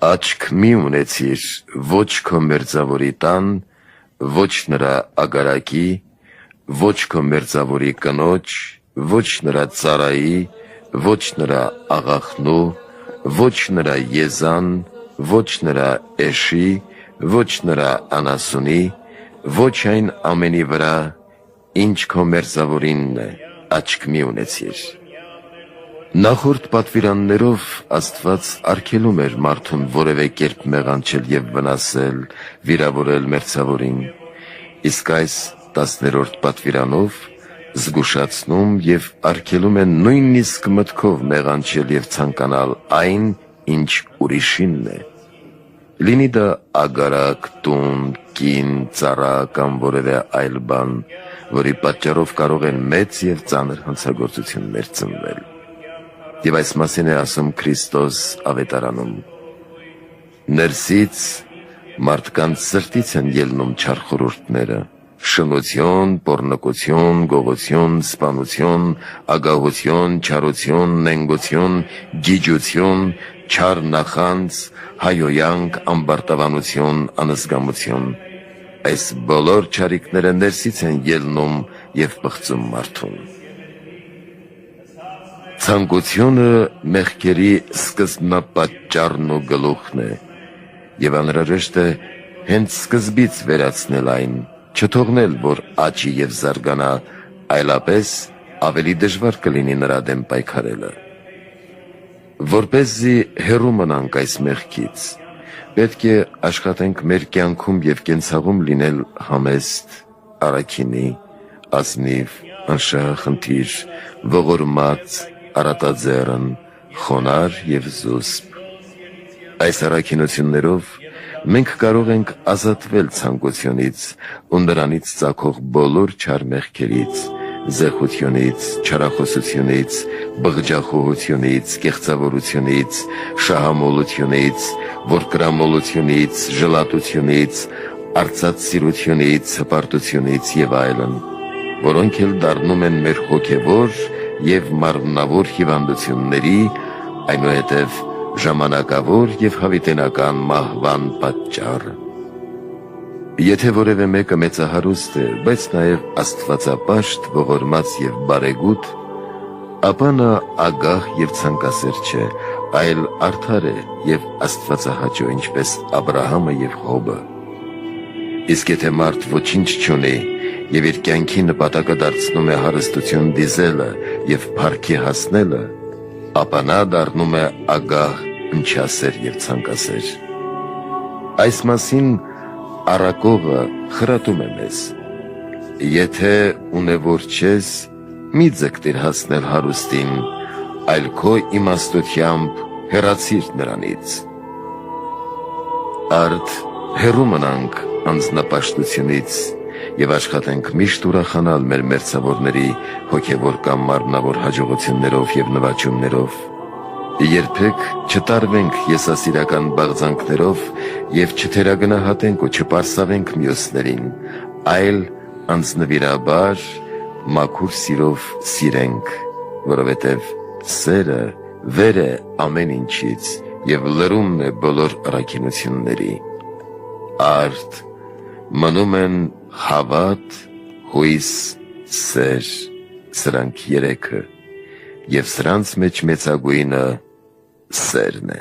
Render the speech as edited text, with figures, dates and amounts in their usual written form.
Աչք մի ունեցիր ոչ քո մերձավորի տան, ոչ նրա ագարակի, ոչ քո մերձավորի կնոջ, ոչ նրա ծառայի, ոչ նրա աղախնու, ոչ նրա եզան, ոչ նրա էշի, ոչ նրա անասունի, ոչ այն ամենի վրա, ինչ քո մերձավորինն է, աչք մի ունեցիր։ Նախորդ պատվիրաններով Աստված արգելում էր մարդուն որևէ կերպ մեղանչել և վնասել, վիրավորել մերձավորին, իսկ այս 10-րդ պատվիրանով զգուշացնում և արգելում է նույնիսկ մտքով մեղանչել և ցանկանալ այն, ինչ ուրիշինն է, լինի դա ագարակ, տուն, կին, ծառա կամ որևէ այլ բան, որի պատճառով կարող են մեծ և ծանր հանցագործություններ ծնվել։ Եվ այս մասին է ասում Քրիստոս ավետարանում. ներսից մարդկանց սրտից են ելնում չար խորհուրդները, շնություն, պոռնկություն, գողություն, սպանություն, ագահություն, չարություն, նենգություն, գիջություն, չար նախանձ, հայոյանք, ամբարտավանություն, անզգամություն։ Այս բոլոր չարիքները ներսից են ելնում և պղծում մարդուն։ Ցանկությունը մեղքերի սկզբնապատճառն ու գլուխն է, և անհրաժեշտ է հենց սկզբից վերացնել այն, չթողնել, որ աճի և զարգանա, այլապես ավելի դժվար կլինի նրա դեմ պայքարելը։ Որպեսզի հեռու մնանք այս մեղքից, պետք է աշխատենք մեր կյանքում և կենցաղում լինել համեստ, առաքինի, ազնիվ, անշահախնդիր, ողորմած, առատաձեռն, խոնարհ և զուսպ։ Այս առաքինություններով մենք կարող ենք ազատվել ցանկությունից ու նրանից ծագող բոլոր չար մեղքերից, զեղությունից, չարախոսությունից, բղջախոհությունից, կեղծավորությունից, շահամոլությունից, որկրամոլությունից, ժլատությունից, արծաթսիրությունից, հպարտությունից և այլն, որոնք էլ դառնում են մեր հոգևոր և մարմնավոր հիվանդությունների, այնուհետև ժամանակավոր և հավիտենական մահվան պատճառը։ Եթե որևէ մեկը մեծահարուստ է, բայց նաև աստվածապաշտ, ողորմած և բարեգութ, ապա նա ագահ և ցանկասեր չէ, այլ արդար է և աստվածահաճո, ինչպես Աբրահամը և Հոբը։ Իսկ եթե մարդ ոչինչ չունի և իր կյանքի նպատակը դարձնում է հարստություն դիզելը և փառքի հասնելը, ապա նա դառնում է ագահ, ընչասեր և ցանկասեր։ Այս մասին առակողը խրատում է մեզ. եթե ունևոր չես, մի ձգտիր հասնել հարուստին, այլ քո իմաստությամբ հեռացիր նրանից։ Արդ հեռու մնանք անձնապաշտությունից և աշխատենք միշտ ուրախանալ մեր մերձավորների հոգևոր կամ մարմնավոր հաջողություններով և նվաճումներով։ Երբեք չտարվենք եսասիրական բաղձանքներով և չթերագնահատենք ու չպարսավենք մյուսներին, այլ անձնվիրաբար մաքուր սիրով սիրենք, որովհետև սերը վեր է ամեն ինչից և լրումն է բոլոր առաքինությունների։ Արդ մնում են հավատ, հույս, սեր, սրանք երեքը, և սրանց մեջ մեծագույնը սերն է։